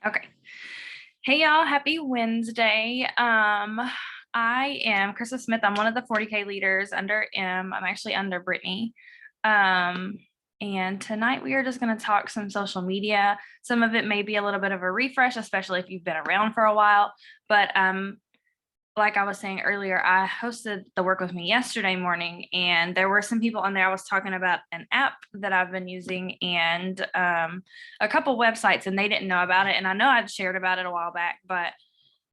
Okay. Hey y'all, happy Wednesday. I am Krista Smith. I'm one of the 40K leaders under M. I'm actually under Brittany. Um, and tonight we are just going to talk some social media. Some of it may be a little bit of a refresh, especially if you've been around for a while. But like I was saying earlier, I hosted the work with me yesterday morning, and there were some people on there. I was talking about an app that I've been using and a couple websites, and they didn't know about it. And I know I'd shared about it a while back, but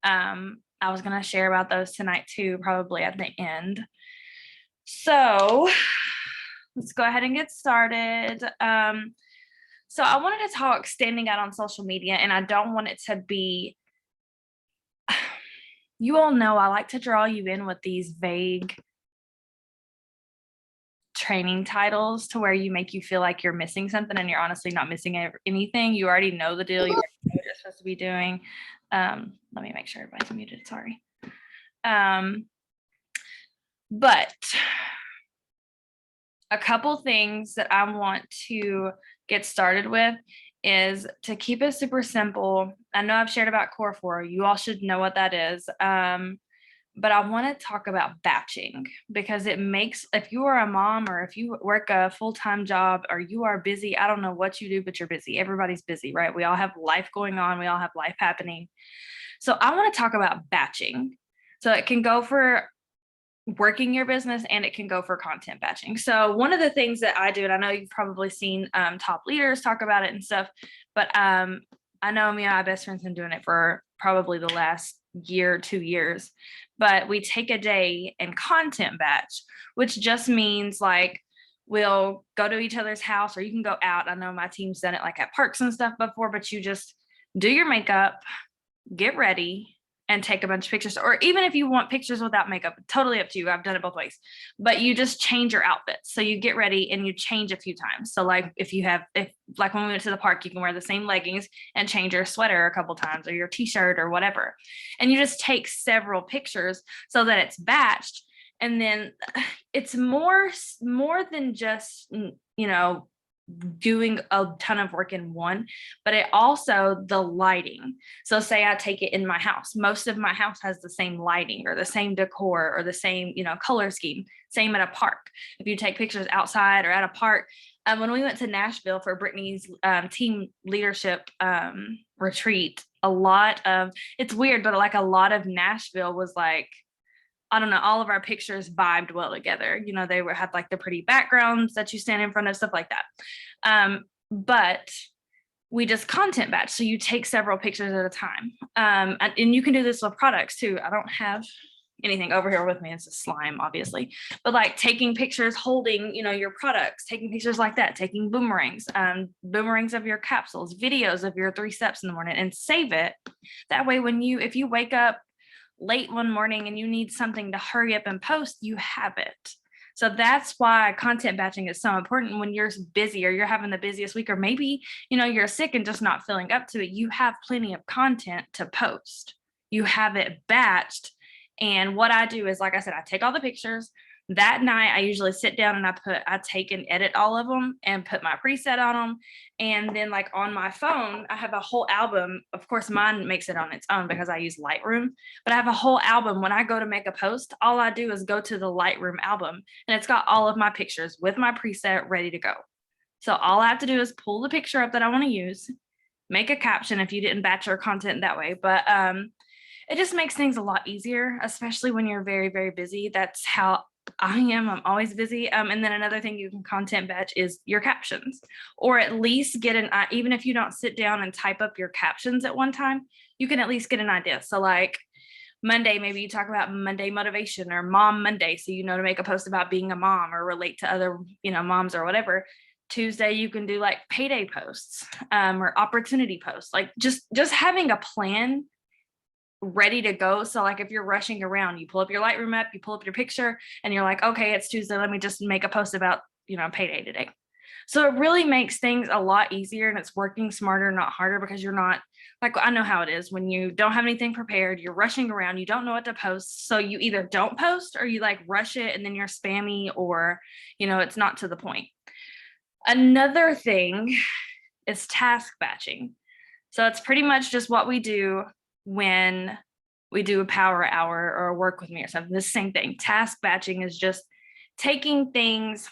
I was going to share about those tonight too, probably at the end. So let's go ahead and get started. So I wanted to talk standing out on social media, and I don't want it to be, you all know I like to draw you in with these vague training titles to where you make you feel like you're missing something, and you're honestly not missing anything. You already know the deal. You already know what you're supposed to be doing. Let me make sure everybody's muted. Sorry. But a couple things that I want to get started with is to keep it super simple. I know I've shared about Core 4. You all should know what that is. But I want to talk about batching, because it makes, if you are a mom or if you work a full-time job or you are busy, I don't know what you do, but you're busy. Everybody's busy, right? We all have life going on. We all have life happening. So I want to talk about batching. So it can go for working your business and it can go for content batching. So one of the things that I do, and I know you've probably seen top leaders talk about it and stuff, but I know me and my best friend's been doing it for probably the last year, 2 years. But we take a day and content batch, which just means like we'll go to each other's house, or you can go out. I know my team's done it like at parks and stuff before, but you just do your makeup, get ready, and take a bunch of pictures. Or even if you want pictures without makeup, totally up to you. I've done it both ways. But you just change your outfits. So you get ready and you change a few times. So like if like when we went to the park, you can wear the same leggings and change your sweater a couple times, or your t-shirt or whatever. And you just take several pictures so that it's batched. And then it's more than just, doing a ton of work in one, but it also the lighting. So say I take it in my house. Most of my house has the same lighting or the same decor or the same, color scheme. Same at a park. If you take pictures outside or at a park. When we went to Nashville for Brittany's team leadership retreat, it's weird, but like a lot of Nashville was like, I don't know, all of our pictures vibed well together. They had like the pretty backgrounds that you stand in front of, stuff like that. But we just content batch. So you take several pictures at a time. And you can do this with products too. I don't have anything over here with me. It's a slime, obviously. But like taking pictures, holding, your products, taking pictures like that, taking boomerangs of your capsules, videos of your 3 steps in the morning, and save it. That way, if you wake up late one morning and you need something to hurry up and post, you have it. So that's why content batching is so important when you're busy or you're having the busiest week, or maybe, you're sick and just not feeling up to it. You have plenty of content to post. You have it batched. And what I do is, like I said, I take all the pictures. That night, I usually sit down and I take and edit all of them and put my preset on them. And then like on my phone, I have a whole album. Of course, mine makes it on its own because I use Lightroom, but I have a whole album. When I go to make a post, all I do is go to the Lightroom album, and it's got all of my pictures with my preset ready to go. So all I have to do is pull the picture up that I want to use, make a caption if you didn't batch your content that way. But it just makes things a lot easier, especially when you're very, very busy. That's how I am. I'm always busy. And then another thing you can content batch is your captions, or at least get even if you don't sit down and type up your captions at one time, you can at least get an idea. So like Monday, maybe you talk about Monday motivation or Mom Monday. So, to make a post about being a mom or relate to other, moms or whatever. Tuesday, you can do like payday posts or opportunity posts, like just having a plan ready to go. So like if you're rushing around, you pull up your Lightroom app, you pull up your picture, and you're like, okay, it's Tuesday, let me just make a post about, payday today. So it really makes things a lot easier, and it's working smarter, not harder, because you're not like, I know how it is when you don't have anything prepared, you're rushing around, you don't know what to post. So you either don't post or you like rush it and then you're spammy, or, it's not to the point. Another thing is task batching. So it's pretty much just what we do when we do a power hour or a work with me or something. The same thing. Task batching is just taking things.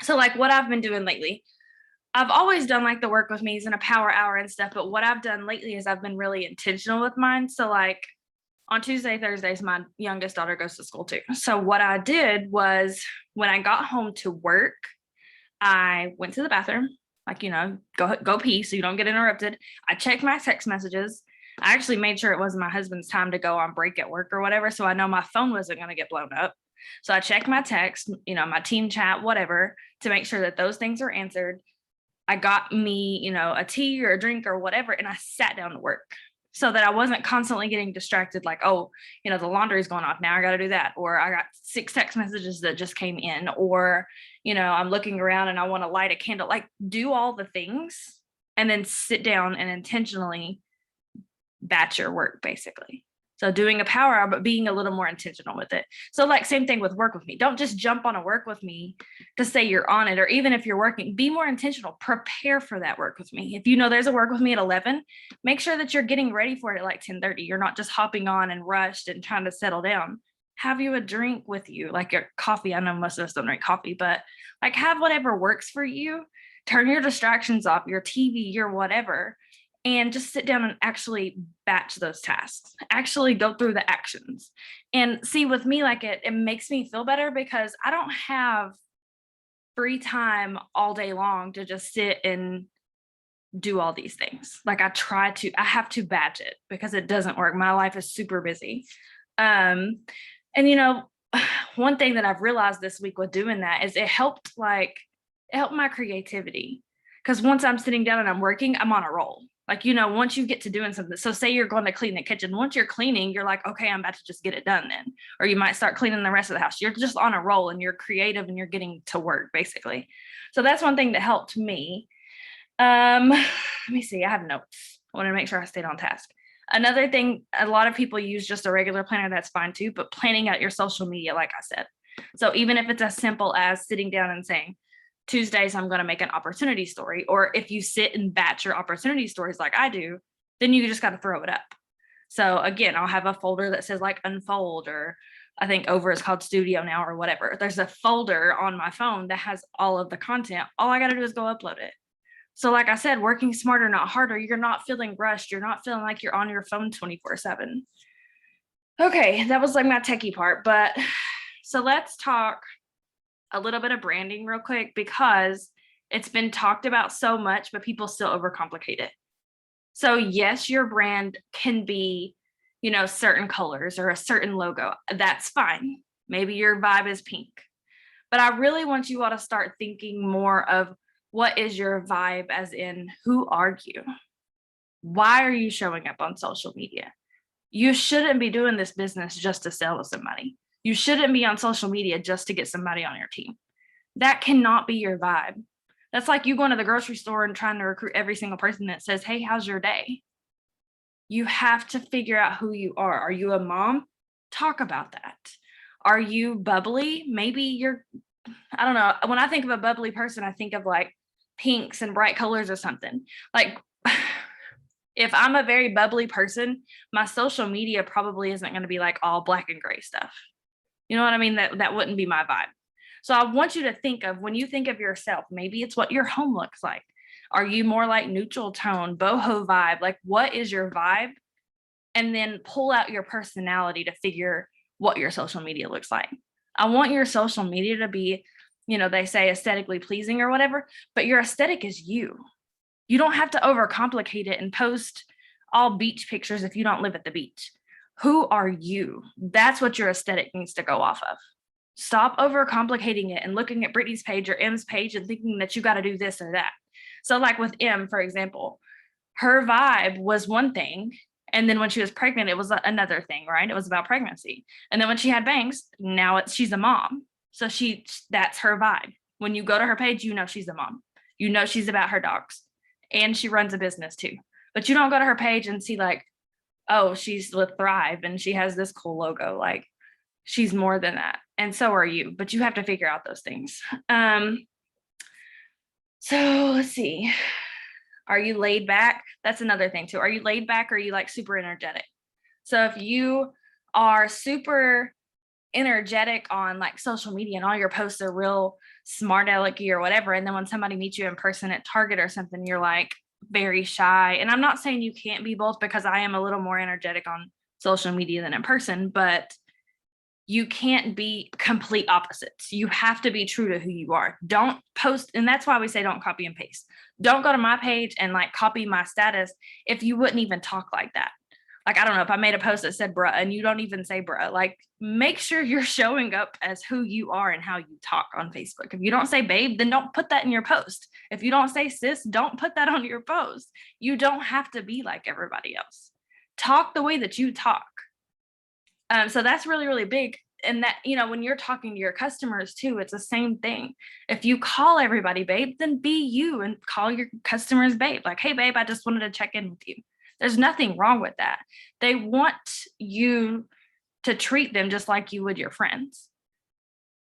So like what I've been doing lately, I've always done like the work with me's and a power hour and stuff, but what I've done lately is I've been really intentional with mine. So like on Tuesday, Thursdays, my youngest daughter goes to school too. So what I did was when I got home to work, I went to the bathroom, like, go pee so you don't get interrupted. I checked my text messages. I actually made sure it wasn't my husband's time to go on break at work or whatever. So I know my phone wasn't going to get blown up. So I checked my text, my team chat, whatever, to make sure that those things are answered. I got me, a tea or a drink or whatever, and I sat down to work so that I wasn't constantly getting distracted, like, oh, the laundry's going off. Now I got to do that. Or I got 6 text messages that just came in, or, I'm looking around and I want to light a candle, like do all the things and then sit down and intentionally batch your work, basically. So doing a power hour, but being a little more intentional with it. So like same thing with work with me. Don't just jump on a work with me to say you're on it, or even if you're working, be more intentional. Prepare for that work with me. If there's a work with me at 11, make sure that you're getting ready for it at like 10:30. You're not just hopping on and rushed and trying to settle down. Have you a drink with you, like your coffee. I know most of us don't drink coffee, but like have whatever works for you. Turn your distractions off, your TV, your whatever, and just sit down and actually batch those tasks, actually go through the actions. And see, with me, like it makes me feel better because I don't have free time all day long to just sit and do all these things. Like I have to batch it because it doesn't work. My life is super busy. And one thing that I've realized this week with doing that is it helped my creativity. Because once I'm sitting down and I'm working, I'm on a roll. Like, once you get to doing something, so say you're going to clean the kitchen, once you're cleaning, you're like, okay, I'm about to just get it done then. Or you might start cleaning the rest of the house. You're just on a roll and you're creative and you're getting to work, basically. So that's one thing that helped me. Let me see, I have notes. I want to make sure I stayed on task. Another thing, a lot of people use just a regular planner, that's fine too, but planning out your social media, like I said. So even if it's as simple as sitting down and saying, Tuesdays, I'm going to make an opportunity story. Or if you sit and batch your opportunity stories like I do, then you just got to throw it up. So again, I'll have a folder that says like unfold, or I think over is called studio now or whatever. There's a folder on my phone that has all of the content. All I got to do is go upload it. So like I said, working smarter, not harder. You're not feeling rushed. You're not feeling like you're on your phone 24/7. Okay, that was like my techie part. But so let's talk a little bit of branding real quick, because it's been talked about so much, but people still overcomplicate it. So yes, your brand can be, certain colors or a certain logo. That's fine. Maybe your vibe is pink. But I really want you all to start thinking more of what is your vibe, as in, who are you? Why are you showing up on social media? You shouldn't be doing this business just to sell to somebody. You shouldn't be on social media just to get somebody on your team. That cannot be your vibe. That's like you going to the grocery store and trying to recruit every single person that says, hey, how's your day? You have to figure out who you are. Are you a mom? Talk about that. Are you bubbly? Maybe I don't know. When I think of a bubbly person, I think of like pinks and bright colors or something. Like if I'm a very bubbly person, my social media probably isn't going to be like all black and gray stuff. You know what I mean? That wouldn't be my vibe. So I want you to think of, when you think of yourself, maybe it's what your home looks like. Are you more like neutral tone, boho vibe? Like, what is your vibe? And then pull out your personality to figure what your social media looks like. I want your social media to be, they say aesthetically pleasing or whatever, but your aesthetic is you. You don't have to overcomplicate it and post all beach pictures if you don't live at the beach. Who are you? That's what your aesthetic needs to go off of. Stop overcomplicating it and looking at Brittany's page or M's page and thinking that you got to do this or that. So like with M, for example, her vibe was one thing. And then when she was pregnant, it was another thing, right? It was about pregnancy. And then when she had bangs, now she's a mom. So that's her vibe. When you go to her page, she's a mom. She's about her dogs. And she runs a business too. But you don't go to her page and see like, oh, she's with Thrive and she has this cool logo. Like, she's more than that. And so are you, but you have to figure out those things. So let's see. Are you laid back? That's another thing too. Are you laid back or are you like super energetic? So if you are super energetic on like social media and all your posts are real smart alecky or whatever, and then when somebody meets you in person at Target or something, you're like very shy. And I'm not saying you can't be both, because I am a little more energetic on social media than in person, but you can't be complete opposites. You have to be true to who you are. Don't post, and that's why we say don't copy and paste. Don't go to my page and like copy my status if you wouldn't even talk like that. Like, I don't know, if I made a post that said bruh and you don't even say bruh, like make sure you're showing up as who you are and how you talk on Facebook. If you don't say babe, then don't put that in your post. If you don't say sis, don't put that on your post. You don't have to be like everybody else. Talk the way that you talk. So that's really, really big. And that, you know, when you're talking to your customers too, it's the same thing. If you call everybody babe, then be you and call your customers babe. Like, hey babe, I just wanted to check in with you. There's nothing wrong with that. They want you to treat them just like you would your friends.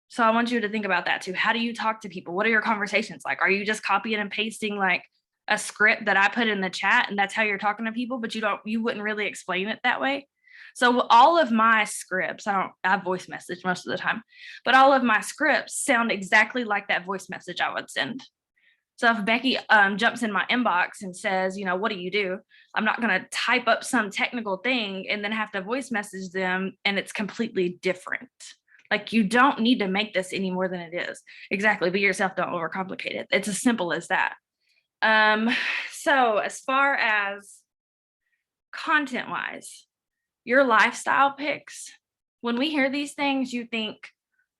So I want you to think about that too. How do you talk to people? What are your conversations like? Are you just copying and pasting like a script that I put in the chat and that's how you're talking to people, but you wouldn't really explain it that way? So all of my scripts, I voice message most of the time, but all of my scripts sound exactly like that voice message I would send. So if Becky jumps in my inbox and says, you know, what do you do? I'm not going to type up some technical thing and then have to voice message them and it's completely different. Like, you don't need to make this any more than it is. Exactly. Be yourself. Don't overcomplicate it. It's as simple as that. So as far as content wise, your lifestyle pics, when we hear these things, you think,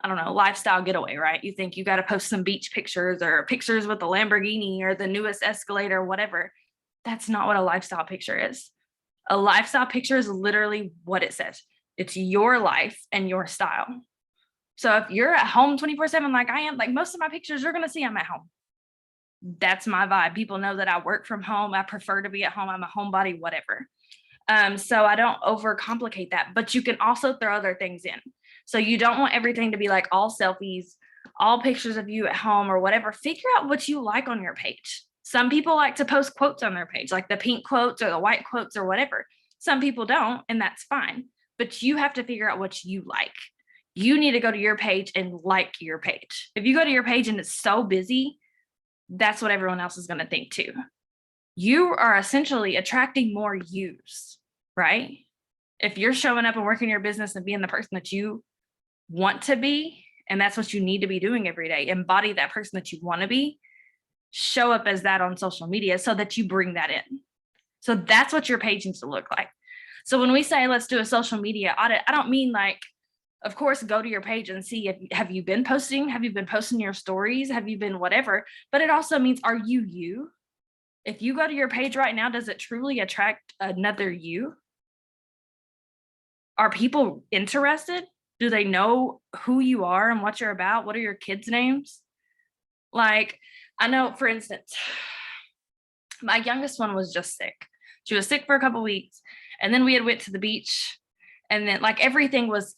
I don't know, lifestyle getaway, right? You think you got to post some beach pictures or pictures with the Lamborghini or the newest Escalade or whatever. That's not what a lifestyle picture is. A lifestyle picture is literally what it says. It's your life and your style. So if you're at home 24/7, like I am, like most of my pictures, you're going to see I'm at home. That's my vibe. People know that I work from home. I prefer to be at home. I'm a homebody, whatever. So I don't overcomplicate that, but you can also throw other things in. So you don't want everything to be like all selfies, all pictures of you at home or whatever. Figure out what you like on your page. Some people like to post quotes on their page, like the pink quotes or the white quotes or whatever. Some people don't, and that's fine. But you have to figure out what you like. You need to go to your page and like your page. If you go to your page and it's so busy, that's what everyone else is going to think too. You are essentially attracting more yous, right? If you're showing up and working your business and being the person that you want to be, and that's what you need to be doing every day, embody that person that you want to be, show up as that on social media so that you bring that in. So that's what your page needs to look like. So when we say, let's do a social media audit, I don't mean like, of course, go to your page and see if have you been posting? Have you been posting your stories? Have you been whatever? But it also means, are you you? If you go to your page right now, does it truly attract another you? Are people interested? Do they know who you are and what you're about? What are your kids' names? Like, I know, for instance, my youngest one was just sick. She was sick for a couple weeks, and then we had went to the beach, and then like everything was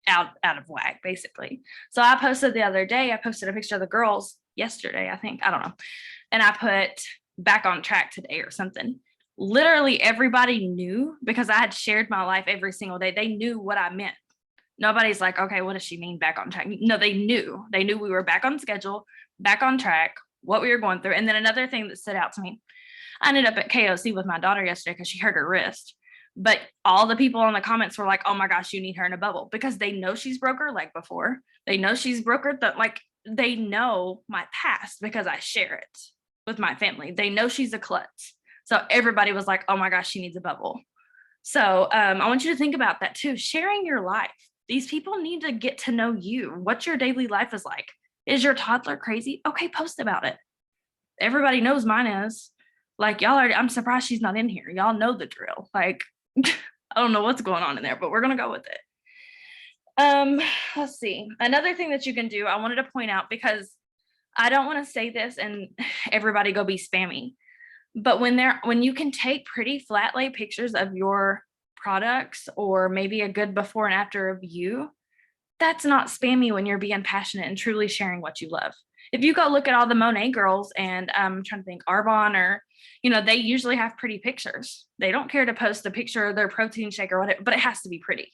out of whack, basically. So I posted the other day, I posted a picture of the girls yesterday, I think, I don't know. And I put back on track today or something. Literally everybody knew, because I had shared my life every single day. They knew what I meant. Nobody's like, okay, what does she mean back on track? No, they knew we were back on schedule, back on track, what we were going through. And then another thing that stood out to me, I ended up at KOC with my daughter yesterday because she hurt her wrist. But all the people in the comments were like, oh my gosh, you need her in a bubble, because they know she's broke her leg before. They know she's broke her, they know my past because I share it with my family. They know she's a klutz. So everybody was like, oh my gosh, she needs a bubble. So I want you to think about that too. Sharing your life. These people need to get to know you, what your daily life is like. Is your toddler crazy? Okay, post about it. Everybody knows mine is. Like, I'm surprised she's not in here. Y'all know the drill. Like, I don't know what's going on in there, but we're going to go with it. Let's see. Another thing that you can do, I wanted to point out, because I don't want to say this and everybody go be spammy, but when you can take pretty flat lay pictures of your products, or maybe a good before and after of you, that's not spammy when you're being passionate and truly sharing what you love. If you go look at all the Monet girls, and I'm trying to think, Arbonne, or, they usually have pretty pictures. They don't care to post a picture of their protein shake or whatever, but it has to be pretty.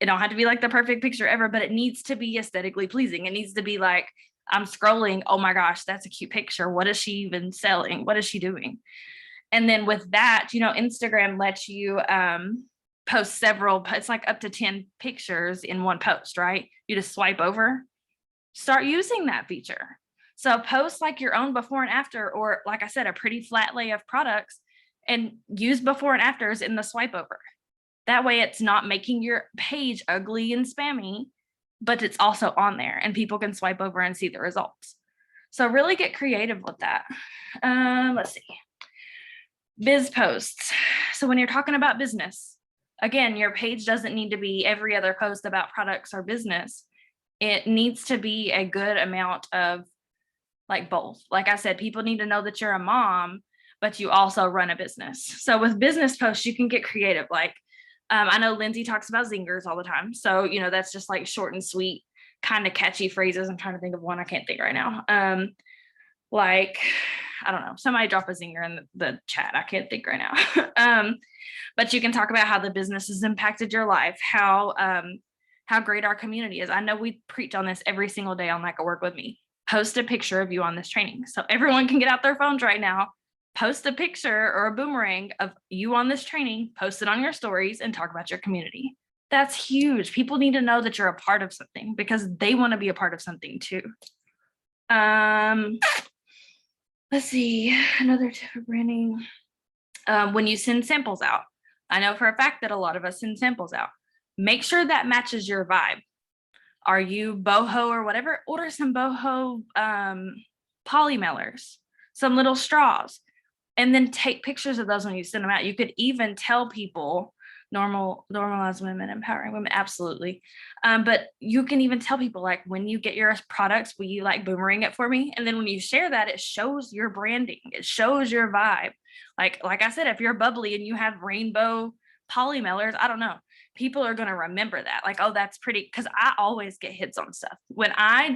It don't have to be like the perfect picture ever, but it needs to be aesthetically pleasing. It needs to be like, I'm scrolling, oh my gosh, that's a cute picture. What is she even selling? What is she doing? And then with that, Instagram lets you post several, it's like up to 10 pictures in one post, right? You just swipe over, start using that feature. So post like your own before and after, or like I said, a pretty flat lay of products, and use before and afters in the swipe over. That way it's not making your page ugly and spammy, but it's also on there and people can swipe over and see the results. So really get creative with that. Let's see. Biz posts. So when you're talking about business, again, your page doesn't need to be every other post about products or business. It needs to be a good amount of like both. Like I said, people need to know that you're a mom, but you also run a business. So with business posts, you can get creative. Like I know Lindsay talks about zingers all the time. So, that's just like short and sweet, kind of catchy phrases. I'm trying to think of one I can't think right now. Like, I don't know, somebody drop a zinger in the chat. I can't think right now. But you can talk about how the business has impacted your life, how great our community is. I know we preach on this every single day on Like a Work With Me. Post a picture of you on this training. So everyone can get out their phones right now, post a picture or a boomerang of you on this training, post it on your stories, and talk about your community. That's huge. People need to know that you're a part of something because they want to be a part of something too. Let's see, another tip for branding. When you send samples out, I know for a fact that a lot of us send samples out. Make sure that matches your vibe. Are you boho or whatever? Order some boho poly mailers, some little straws, and then take pictures of those when you send them out. You could even tell people, normalize women, empowering women, absolutely. But you can even tell people, like, when you get your products, will you like boomerang it for me? And then when you share that, it shows your branding, it shows your vibe. Like I said, if you're bubbly and you have rainbow poly mailers, I don't know, people are going to remember that, like, oh, that's pretty. Because I always get hits on stuff when I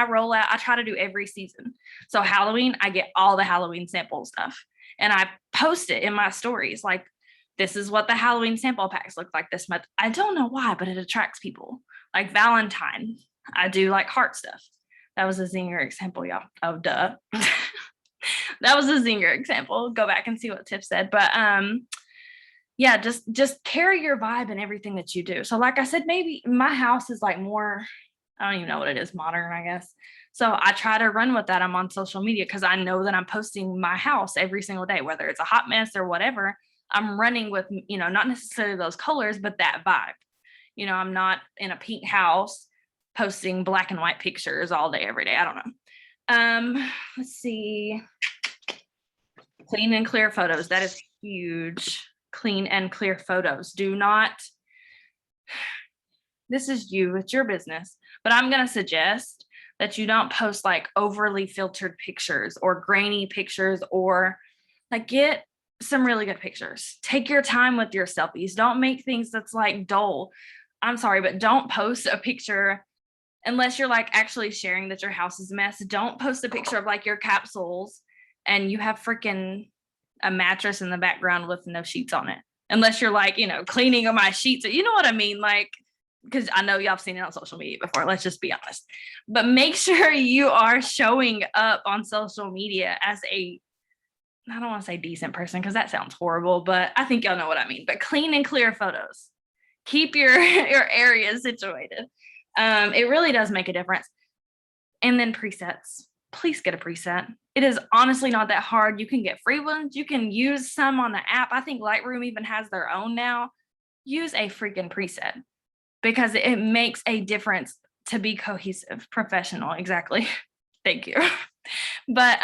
roll out. I try to do every season. So Halloween, I get all the Halloween sample stuff and I post it in my stories, like, this is what the Halloween sample packs look like this month. I don't know why, but it attracts people. Like Valentine, I do like heart stuff. That was a zinger example, y'all. Oh, duh. That was a zinger example. Go back and see what Tiff said. But yeah, just carry your vibe in everything that you do. So like I said, maybe my house is like more, I don't even know what it is, modern, I guess. So I try to run with that. I'm on social media because I know that I'm posting my house every single day, whether it's a hot mess or whatever. I'm running with, not necessarily those colors, but that vibe. I'm not in a pink house posting black and white pictures all day, every day. I don't know. Let's see. Clean and clear photos. That is huge. Clean and clear photos. Do not, this is you, it's your business, but I'm going to suggest that you don't post like overly filtered pictures or grainy pictures, or like get some really good pictures. Take your time with your selfies. Don't make things that's like dull. I'm sorry, but don't post a picture unless you're like actually sharing that your house is a mess. Don't post a picture of like your capsules and you have freaking a mattress in the background with no sheets on it. Unless you're like, cleaning my sheets. You know what I mean? Like, because I know y'all have seen it on social media before. Let's just be honest. But make sure you are showing up on social media as I don't want to say decent person because that sounds horrible, but I think y'all know what I mean. But clean and clear photos. Keep your area situated. It really does make a difference. And then presets. Please get a preset. It is honestly not that hard. You can get free ones. You can use some on the app. I think Lightroom even has their own now. Use a freaking preset because it makes a difference to be cohesive, professional. Exactly. Thank you. But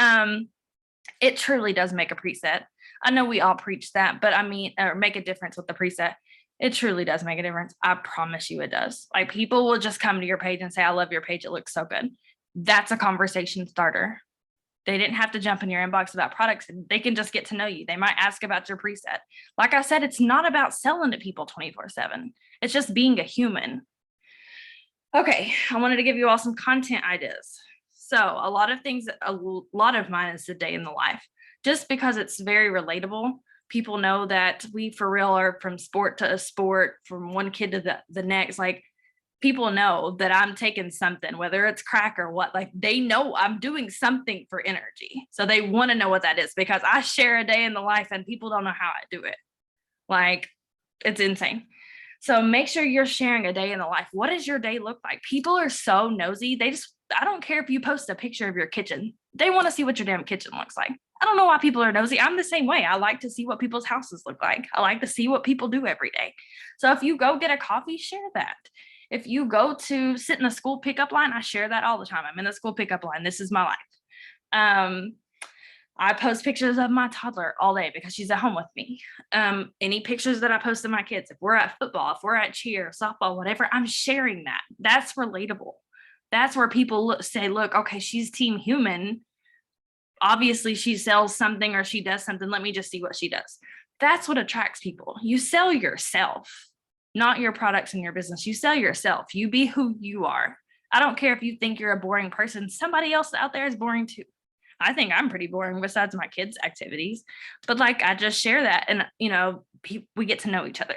it truly does make a preset. I know we all preach that, but or make a difference with the preset. It truly does make a difference. I promise you it does. Like, people will just come to your page and say, I love your page. It looks so good. That's a conversation starter. They didn't have to jump in your inbox about products. They can just get to know you. They might ask about your preset. Like I said, it's not about selling to people 24/7. It's just being a human. Okay, I wanted to give you all some content ideas. So a lot of things, a lot of mine is the day in the life, just because it's very relatable. People know that we for real are from sport to a sport, from one kid to the next. Like, people know that I'm taking something, whether it's crack or what, like they know I'm doing something for energy. So they want to know what that is, because I share a day in the life and people don't know how I do it. Like, it's insane. So make sure you're sharing a day in the life. What does your day look like? People are so nosy. I don't care if you post a picture of your kitchen. They want to see what your damn kitchen looks like. I don't know why people are nosy. I'm the same way. I like to see what people's houses look like. I like to see what people do every day. So if you go get a coffee, share that. If you go to sit in the school pickup line, I share that all the time. I'm in the school pickup line. This is my life. I post pictures of my toddler all day because she's at home with me. Any pictures that I post of my kids, if we're at football, if we're at cheer, softball, whatever, I'm sharing that. That's relatable. That's where people say, look, okay, she's team human. Obviously she sells something or she does something. Let me just see what she does. That's what attracts people. You sell yourself, not your products and your business. You sell yourself. You be who you are. I don't care if you think you're a boring person. Somebody else out there is boring too. I think I'm pretty boring besides my kids' activities, but like, I just share that, and we get to know each other.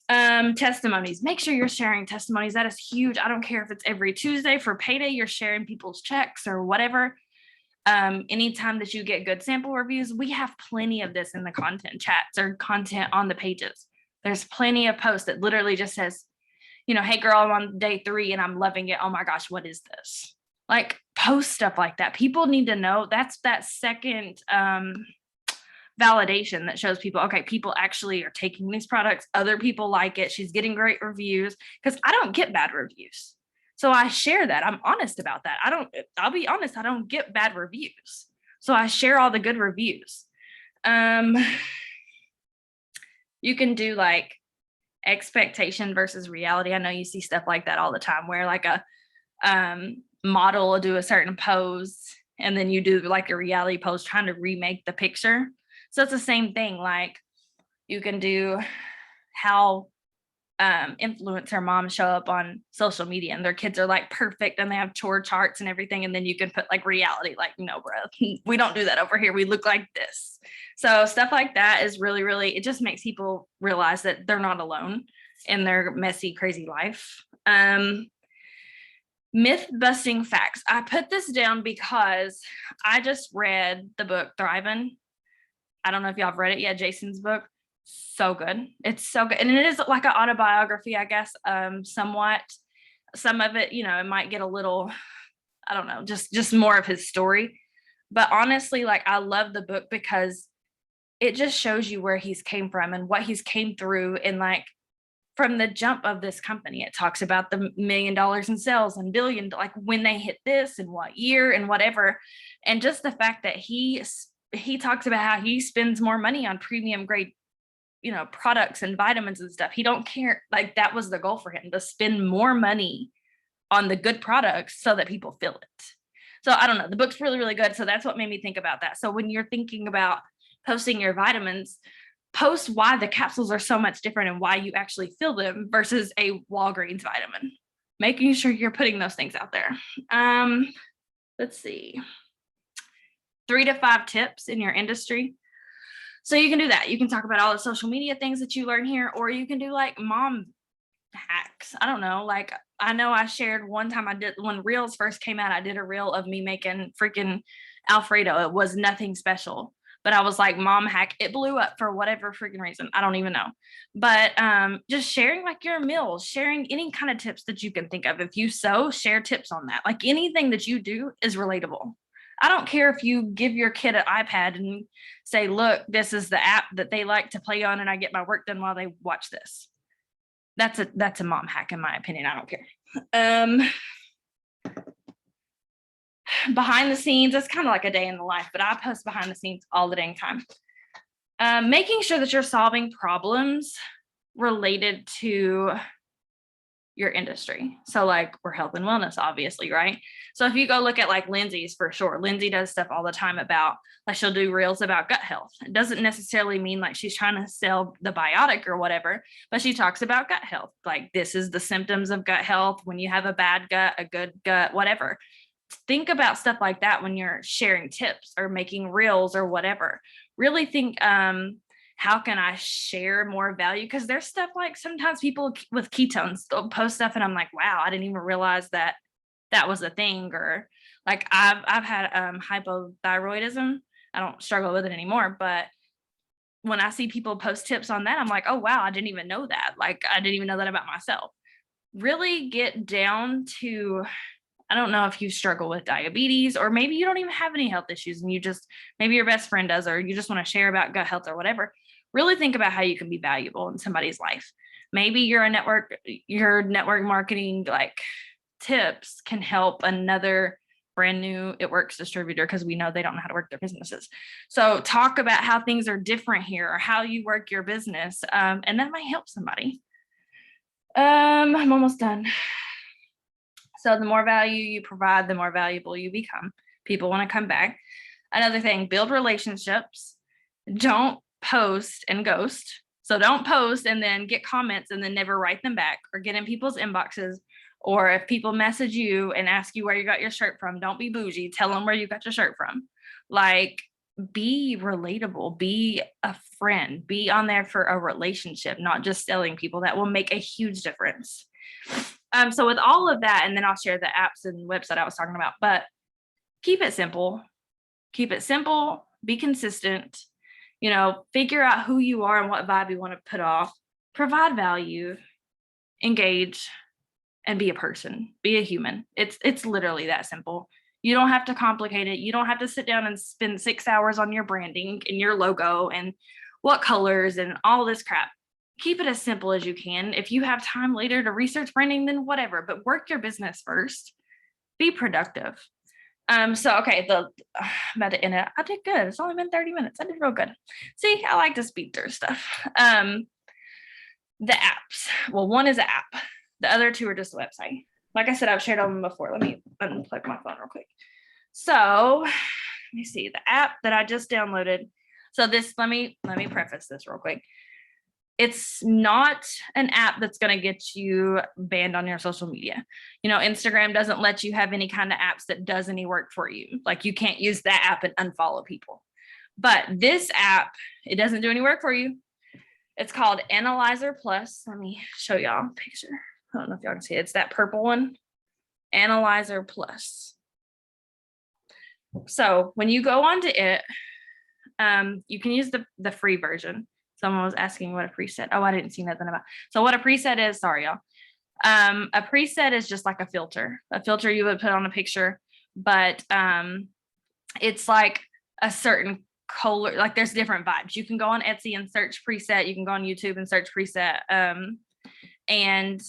Testimonies. Make sure you're sharing testimonies. That is huge. I don't care if it's every Tuesday for payday, you're sharing people's checks or whatever. Anytime that you get good sample reviews, we have plenty of this in the content chats or content on the pages. There's plenty of posts that literally just says, hey girl, I'm on day 3 and I'm loving it. Oh my gosh, what is this? Like, post stuff like that. People need to know. That's that second validation that shows people, okay, people actually are taking these products. Other people like it. She's getting great reviews, because I don't get bad reviews. So I share that. I'm honest about that. I'll be honest, I don't get bad reviews. So I share all the good reviews. You can do like expectation versus reality. I know you see stuff like that all the time, where like a model will do a certain pose and then you do like a reality pose trying to remake the picture. So it's the same thing. Like, you can do how influencer moms show up on social media and their kids are like perfect and they have chore charts and everything, and then you can put like reality, like, no bro, we don't do that over here, we look like this. So stuff like that is really, really, it just makes people realize that they're not alone in their messy, crazy life. Myth busting facts. I put this down because I just read the book Thriving. I don't know if y'all have read it yet. Jason's book. So good. It's so good. And it is like an autobiography, I guess, somewhat. Some of it, it might get a little, I don't know, just more of his story. But honestly, like, I love the book because it just shows you where he's came from and what he's came through. And like, from the jump of this company, it talks about the $1 million in sales and billion, like when they hit this and what year and whatever. And just the fact that he talks about how he spends more money on premium grade, products and vitamins and stuff. He don't care. Like, that was the goal for him, to spend more money on the good products so that people feel it. So I don't know. The book's really, really good. So that's what made me think about that. So when you're thinking about posting your vitamins, post why the capsules are so much different and why you actually feel them versus a Walgreens vitamin. Making sure you're putting those things out there. Let's see. 3 to 5 tips in your industry. So you can do that. You can talk about all the social media things that you learn here, or you can do like mom hacks. I don't know. Like, I know I shared one time, when Reels first came out, I did a reel of me making freaking Alfredo. It was nothing special, but I was like, mom hack. It blew up for whatever freaking reason. I don't even know. But just sharing like your meals, sharing any kind of tips that you can think of. If you sew, share tips on that. Like, anything that you do is relatable. I don't care if you give your kid an iPad and say, look, this is the app that they like to play on and I get my work done while they watch this. That's a mom hack, in my opinion. I don't care. Behind the scenes, it's kind of like a day in the life, but I post behind the scenes all the dang time. Making sure that you're solving problems related to your industry. So like, we're health and wellness, obviously, right? So if you go look at like Lindsay's, for sure, Lindsay does stuff all the time about, like, she'll do reels about gut health. It doesn't necessarily mean like she's trying to sell the biotic or whatever, but she talks about gut health. Like, this is the symptoms of gut health when you have a bad gut, a good gut, whatever. think about stuff like that when you're sharing tips or making reels or whatever. Really think, how can I share more value? Because there's stuff like sometimes people with ketones they'll post stuff and I'm like, wow, I didn't even realize that that was a thing. Or like I've had hypothyroidism. I don't struggle with it anymore, but when I see people post tips on that, I'm like, oh wow, I didn't even know that. Like I didn't even know that about myself. Really get down to, I don't know if you struggle with diabetes or maybe you don't even have any health issues and you just, maybe your best friend does, or you just want to share about gut health or whatever. Really think about how you can be valuable in somebody's life. Maybe your network marketing like tips can help another brand new It Works distributor because we know they don't know how to work their businesses. So talk about how things are different here or how you work your business, and that might help somebody. I'm almost done. So the more value you provide, the more valuable you become. People want to come back. Another thing, build relationships. Don't post and ghost. So don't post and then get comments and then never write them back or get in people's inboxes. Or if people message you and ask you where you got your shirt from, don't be bougie. Tell them where you got your shirt from. Like, be relatable, be a friend, be on there for a relationship, not just selling people. That will make a huge difference. So with all of that, and then I'll share the apps and website I was talking about, but keep it simple, be consistent, figure out who you are and what vibe you want to put off, provide value, engage, and be a person, be a human. It's literally that simple. You don't have to complicate it. You don't have to sit down and spend 6 hours on your branding and your logo and what colors and all this crap. Keep it as simple as you can. If you have time later to research branding, then whatever, but work your business first. Be productive. So okay, I'm about to end it. I did good. It's only been 30 minutes. I did real good. See, I like to speed through stuff. The apps. Well, one is an app. The other two are just a website. Like I said, I've shared them before. Let me unplug my phone real quick. So let me see the app that I just downloaded. So this, let me preface this real quick. It's not an app that's going to get you banned on your social media. Instagram doesn't let you have any kind of apps that does any work for you. Like you can't use that app and unfollow people. But this app, it doesn't do any work for you. It's called Analyzer Plus. Let me show y'all a picture. I don't know if y'all can see it. It's that purple one, Analyzer Plus. So when you go onto it, you can use the free version. Someone was asking what a preset. Oh, I didn't see nothing about. So what a preset is, sorry, y'all. A preset is just like a filter you would put on a picture, but it's like a certain color, like there's different vibes. You can go on Etsy and search preset. You can go on YouTube and search preset. And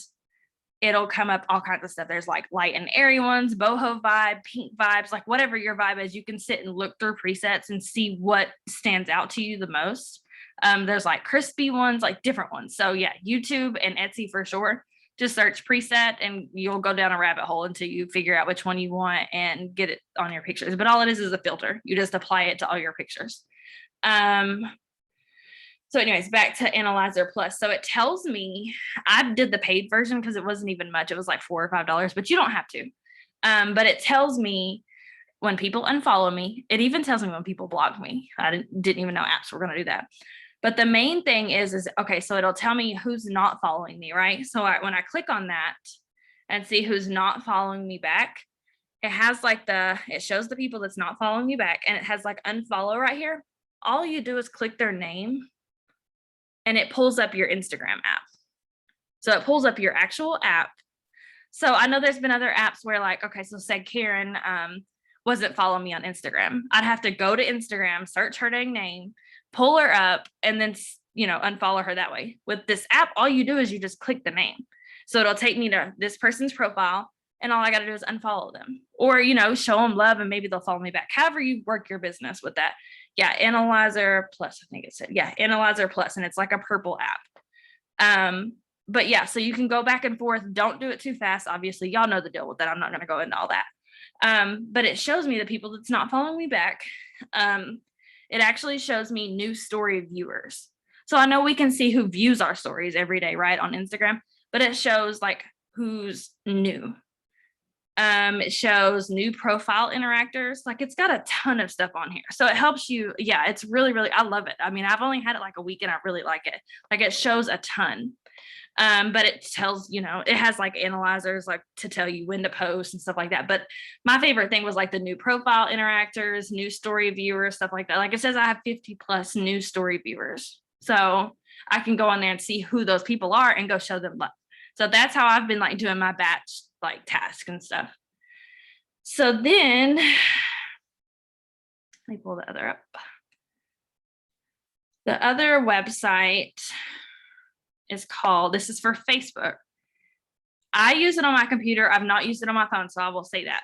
it'll come up all kinds of stuff. There's like light and airy ones, boho vibe, pink vibes, like whatever your vibe is, you can sit and look through presets and see what stands out to you the most. There's like crispy ones, like different ones. So yeah, YouTube and Etsy for sure. Just search preset and you'll go down a rabbit hole until you figure out which one you want and get it on your pictures. But all it is a filter. You just apply it to all your pictures. So anyways, back to Analyzer Plus. So it tells me, I did the paid version because it wasn't even much. It was like $4 or $5, but you don't have to. But it tells me when people unfollow me. It even tells me when people block me. I didn't even know apps were going to do that. But the main thing is okay, so it'll tell me who's not following me, right? So when I click on that and see who's not following me back, it has like it shows the people that's not following me back, and it has like unfollow right here. All you do is click their name and it pulls up your Instagram app. So it pulls up your actual app. So I know there's been other apps where like, okay, so say Karen wasn't following me on Instagram. I'd have to go to Instagram, search her dang name, pull her up, and then, unfollow her that way. With this app, all you do is you just click the name. So it'll take me to this person's profile, and all I got to do is unfollow them or, show them love and maybe they'll follow me back. However you work your business with that. Yeah, Analyzer Plus, I think it said. Yeah, Analyzer Plus, and it's like a purple app. But yeah, so you can go back and forth. Don't do it too fast. Obviously, y'all know the deal with that. I'm not going to go into all that. But it shows me the people that's not following me back. It actually shows me new story viewers. So I know we can see who views our stories every day, right, on Instagram, but it shows like who's new. It shows new profile interactors. Like it's got a ton of stuff on here. So it helps you. Yeah, it's really, really, I love it. I mean, I've only had it like a week and I really like it. Like it shows a ton. But it tells, it has like analyzers like to tell you when to post and stuff like that. But my favorite thing was like the new profile interactors, new story viewers, stuff like that. Like it says I have 50 plus new story viewers. So I can go on there and see who those people are and go show them love. So that's how I've been like doing my batch like task and stuff. So then let me pull the other up. The other website is called, this is for Facebook. I use it on my computer. I've not used it on my phone, so I will say that.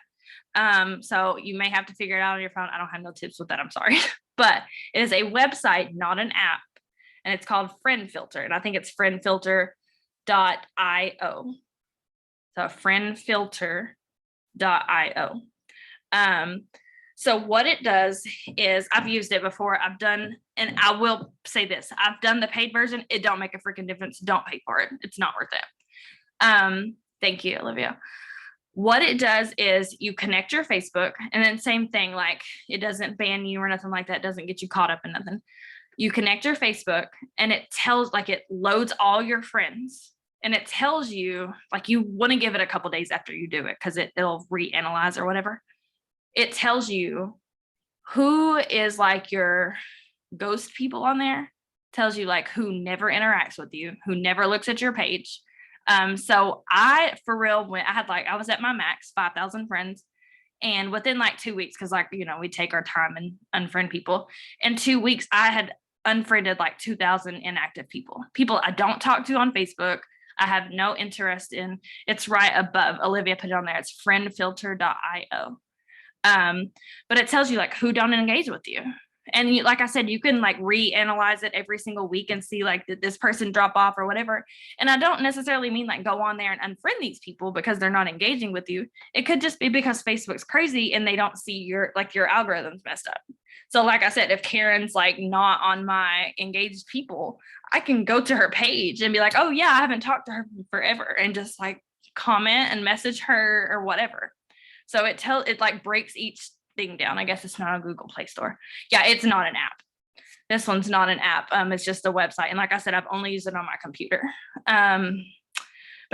So you may have to figure it out on your phone. I don't have no tips with that. I'm sorry. But it is a website, not an app. And it's called Friend Filter. And I think it's friendfilter.io. So friendfilter.io. So what it does is, I've used it before. I've done, and I will say this, I've done the paid version. It don't make a freaking difference. Don't pay for it. It's not worth it. Thank you, Olivia. What it does is you connect your Facebook, and then same thing, like it doesn't ban you or nothing like that. It doesn't get you caught up in nothing. You connect your Facebook and it tells, like it loads all your friends, and it tells you, like you want to give it a couple days after you do it because it'll reanalyze or whatever. It tells you who is like your ghost people on there, tells you like who never interacts with you, who never looks at your page. So I, for real, I was at my max, 5,000 friends. And within like 2 weeks, because like, we take our time and unfriend people. In 2 weeks, I had unfriended like 2,000 inactive people I don't talk to on Facebook. I have no interest in. It's right above. Olivia put it on there. It's friendfilter.io. But it tells you like who don't engage with you. And like I said, you can like reanalyze it every single week and see like, did this person drop off or whatever. And I don't necessarily mean like go on there and unfriend these people because they're not engaging with you. It could just be because Facebook's crazy and they don't see your algorithms messed up. So like I said, if Karen's like not on my engaged people, I can go to her page and be like, oh yeah, I haven't talked to her forever, and just like comment and message her or whatever. So it like breaks each thing down. I guess it's not a Google Play Store. Yeah, it's not an app. This one's not an app. It's just a website. And like I said, I've only used it on my computer. But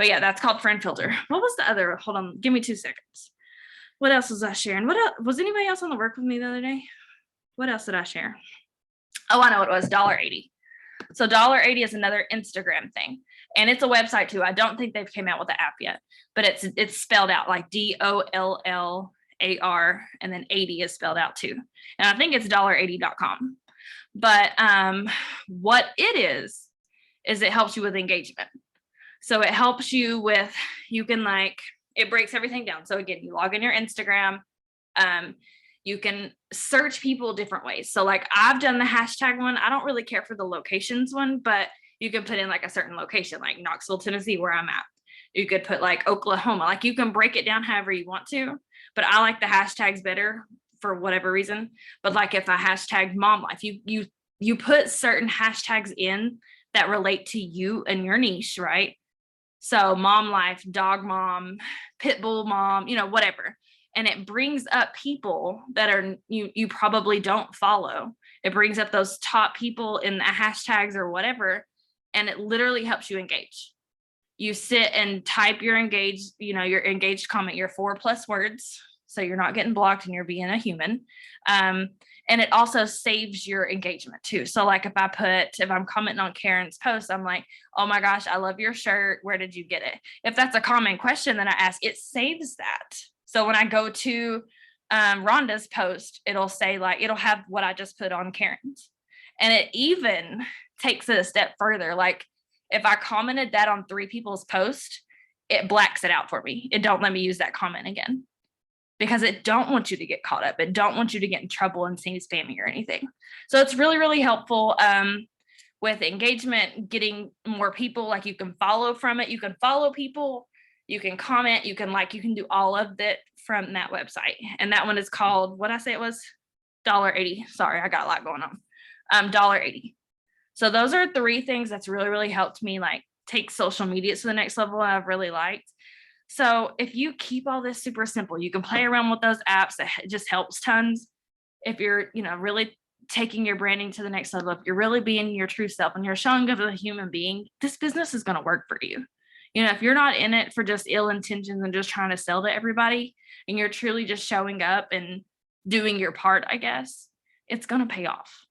yeah, that's called Friend Filter. What was the other? Hold on, give me 2 seconds. What else was I sharing? What else? Was anybody else on the work with me the other day? What else did I share? Oh, I know what it was, $1.80. So $1.80 is another Instagram thing. And it's a website too. I don't think they've came out with the app yet, but it's spelled out like DOLLAR, and then 80 is spelled out too. And I think it's $1.80.com. But what it is it helps you with engagement. So it helps you with, you can like, it breaks everything down. So again, you log in your Instagram, you can search people different ways. So like I've done the hashtag one. I don't really care for the locations one, but you can put in like a certain location, like Knoxville, Tennessee, where I'm at. You could put like Oklahoma, like you can break it down however you want to, but I like the hashtags better for whatever reason. But like if I hashtag mom life, you put certain hashtags in that relate to you and your niche, right? So mom life, dog mom, pit bull mom, whatever. And it brings up people that are you probably don't follow. It brings up those top people in the hashtags or whatever, and it literally helps you engage. You sit and type your engaged comment, your 4+ words, so you're not getting blocked and you're being a human. And it also saves your engagement too. So like if I'm commenting on Karen's post, I'm like, oh my gosh, I love your shirt. Where did you get it? If that's a common question that I ask, it saves that. So when I go to Rhonda's post, it'll say like, it'll have what I just put on Karen's. And it even takes it a step further. Like if I commented that on 3 people's posts, it blacks it out for me. It don't let me use that comment again because it don't want you to get caught up. It don't want you to get in trouble and seem spammy or anything. So it's really, really helpful with engagement, getting more people. Like you can follow from it. You can follow people. You can comment, you can do all of that from that website. And that one is called, what I say it was? $1.80. Sorry, I got a lot going on. $1.80. So those are 3 things that's really, really helped me like take social media to the next level. I've really liked. So if you keep all this super simple, you can play around with those apps. It just helps tons. If you're, really taking your branding to the next level, if you're really being your true self and you're showing up as a human being, this business is going to work for you. If you're not in it for just ill intentions and just trying to sell to everybody, and you're truly just showing up and doing your part, I guess, it's going to pay off.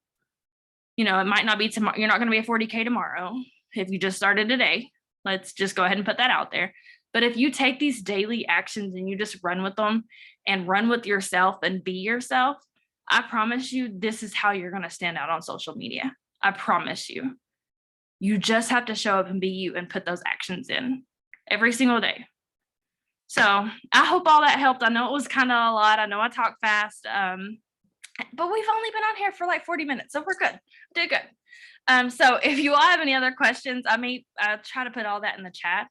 It might not be tomorrow. You're not going to be a 40K tomorrow if you just started today. Let's just go ahead and put that out there. But if you take these daily actions and you just run with them and run with yourself and be yourself, I promise you, this is how you're going to stand out on social media. I promise you. You just have to show up and be you and put those actions in every single day. So I hope all that helped. I know it was kind of a lot. I know I talk fast, but we've only been on here for like 40 minutes, so we're good. Did good. So if you all have any other questions, I may try to put all that in the chat.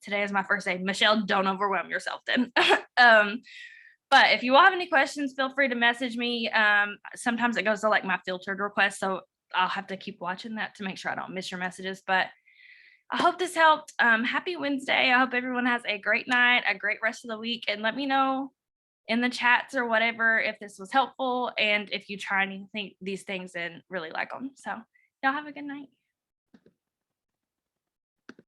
Today is my first day. Michelle, don't overwhelm yourself then. But if you all have any questions, feel free to message me. Sometimes it goes to like my filtered requests, so I'll have to keep watching that to make sure I don't miss your messages. But I hope this helped. Happy Wednesday. I hope everyone has a great night, a great rest of the week, and let me know in the chats or whatever if this was helpful and if you try anything these things and really like them. So y'all have a good night.